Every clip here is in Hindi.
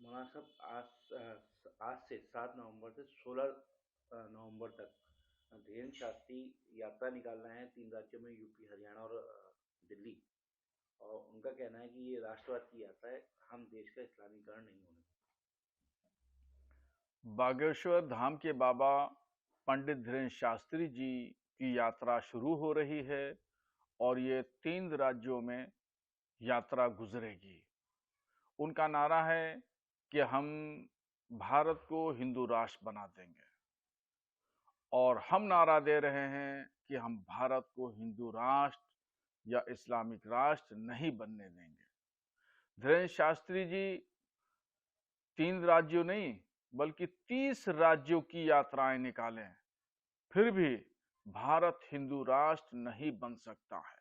मौलाना साहब, आज से 7 नवंबर से 16 नवंबर तक धीरेन्द्र शास्त्री यात्रा निकाल रहे हैं 3 राज्यों में, यूपी, हरियाणा और दिल्ली। और उनका कहना है कि ये राष्ट्रवाद की यात्रा है, हम देश का इस्लामीकरण नहीं होने देंगे। बागेश्वर धाम के बाबा पंडित धीरेन्द्र शास्त्री जी की यात्रा शुरू हो रही है और ये 3 राज्यों में यात्रा गुजरेगी। उनका नारा है कि हम भारत को हिंदू राष्ट्र बना देंगे और हम नारा दे रहे हैं कि हम भारत को हिंदू राष्ट्र या इस्लामिक राष्ट्र नहीं बनने देंगे। धीरेन्द्र शास्त्री जी 3 राज्यों नहीं बल्कि 30 राज्यों की यात्राएं निकालें, फिर भी भारत हिंदू राष्ट्र नहीं बन सकता है।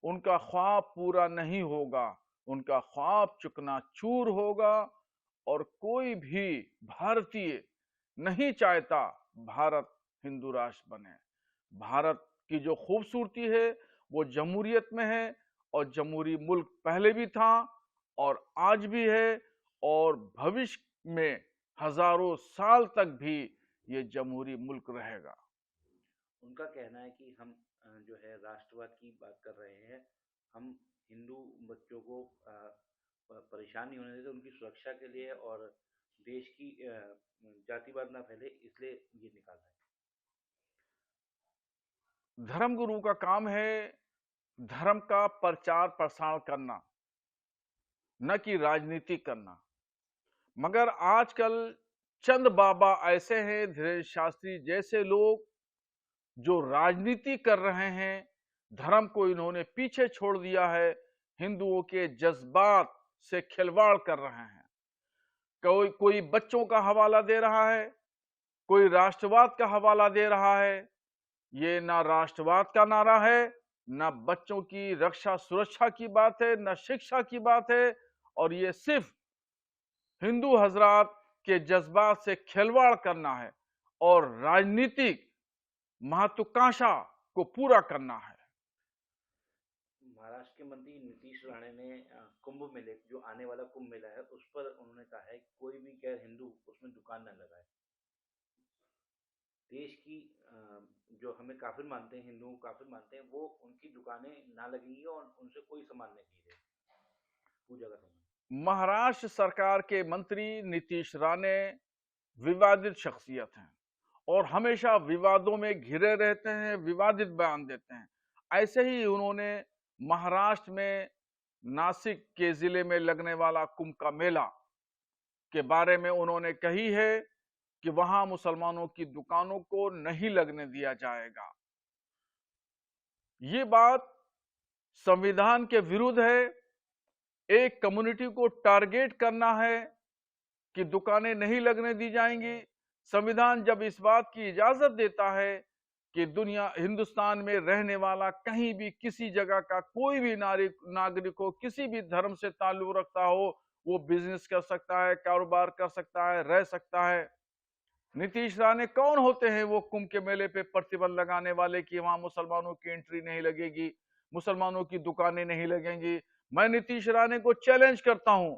उनका ख्वाब पूरा नहीं होगा, उनका ख्वाब चकनाचूर होगा और कोई भी भारतीय नहीं चाहता भारत हिंदू राष्ट्र बने। भारत की जो खूबसूरती है वो जमहूरियत में है और जमहूरी मुल्क पहले भी था और आज भी है और भविष्य में हजारों साल तक भी ये जमहूरी मुल्क रहेगा। उनका कहना है कि हम जो है राष्ट्रवाद की बात कर रहे हैं, हम हिंदू बच्चों को परेशान नहीं होने देते, उनकी सुरक्षा के लिए और देश की जातिवाद ना फैले, इसलिए ये निकाला है। धर्मगुरु का काम है धर्म का प्रचार प्रसार करना, न कि राजनीति करना। मगर आजकल चंद बाबा ऐसे हैं, धीरेन्द्र शास्त्री जैसे लोग, जो राजनीति कर रहे हैं। धर्म को इन्होंने पीछे छोड़ दिया है, हिंदुओं के जज्बात से खिलवाड़ कर रहे हैं। कोई बच्चों का हवाला दे रहा है, कोई राष्ट्रवाद का हवाला दे रहा है। ये ना राष्ट्रवाद का नारा है, ना बच्चों की रक्षा सुरक्षा की बात है, ना शिक्षा की बात है, और ये सिर्फ हिंदू हजरात के जज्बात से खिलवाड़ करना है और राजनीतिक महत्वाकांक्षा को पूरा करना है। महाराष्ट्र के मंत्री नीतीश राणे ने कुंभ मेले, जो आने वाला कुंभ मेला है, उस पर उन्होंने कहा है कि कोई भी गैर हिंदू उसमें दुकान न लगाए। देश की जो हमें काफिर मानते हैं, हिंदुओं को काफिर मानते हैं, वो उनकी दुकानें ना लगेंगी और उनसे कोई सामान नहीं खरीदेगा, पूजा का सामान। महाराष्ट्र सरकार के मंत्री नीतीश राणे विवादित शख्सियत हैं और हमेशा विवादों में घिरे रहते हैं, विवादित बयान देते हैं। ऐसे ही उन्होंने महाराष्ट्र में नासिक के जिले में लगने वाला कुंभ का मेला के बारे में उन्होंने कही है कि वहां मुसलमानों की दुकानों को नहीं लगने दिया जाएगा। ये बात संविधान के विरुद्ध है। एक कम्युनिटी को टारगेट करना है कि दुकानें नहीं लगने दी जाएंगी। संविधान जब इस बात की इजाजत देता है कि दुनिया हिंदुस्तान में रहने वाला कहीं भी किसी जगह का कोई भी नागरिक हो, किसी भी धर्म से ताल्लुक रखता हो, वो बिजनेस कर सकता है, कारोबार कर सकता है, रह सकता है। नीतीश राणे कौन होते हैं वो कुंभ के मेले पे प्रतिबंध लगाने वाले कि वहां मुसलमानों की एंट्री नहीं लगेगी, मुसलमानों की दुकानें नहीं लगेंगी। मैं नीतीश राणे को चैलेंज करता हूं,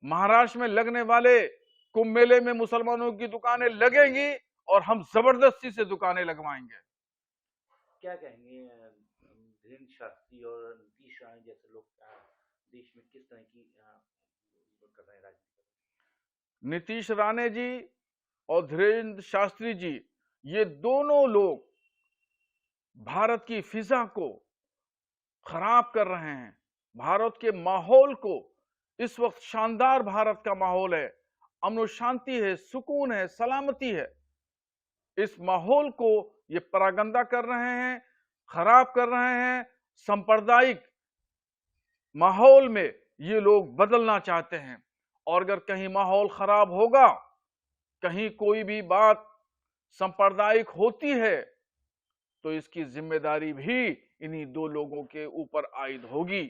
महाराष्ट्र में लगने वाले कुंभ मेले में मुसलमानों की दुकानें लगेंगी और हम जबरदस्ती से दुकानें लगवाएंगे। क्या कहेंगे धीरेन्द्र शास्त्री और नीतीश राणे जैसे लोग देश में किस तरह की कर रहे हैं राजनीति? नीतीश राणे जी और धीरेन्द्र शास्त्री जी, ये दोनों लोग भारत की फिजा को खराब कर रहे हैं। भारत के माहौल को, इस वक्त शानदार भारत का माहौल है, अमन शांति है, सुकून है, सलामती है। इस माहौल को ये परागंदा कर रहे हैं, खराब कर रहे हैं। सांप्रदायिक माहौल में ये लोग बदलना चाहते हैं और अगर कहीं माहौल खराब होगा, कहीं कोई भी बात सांप्रदायिक होती है, तो इसकी जिम्मेदारी भी इन्हीं दो लोगों के ऊपर आयद होगी।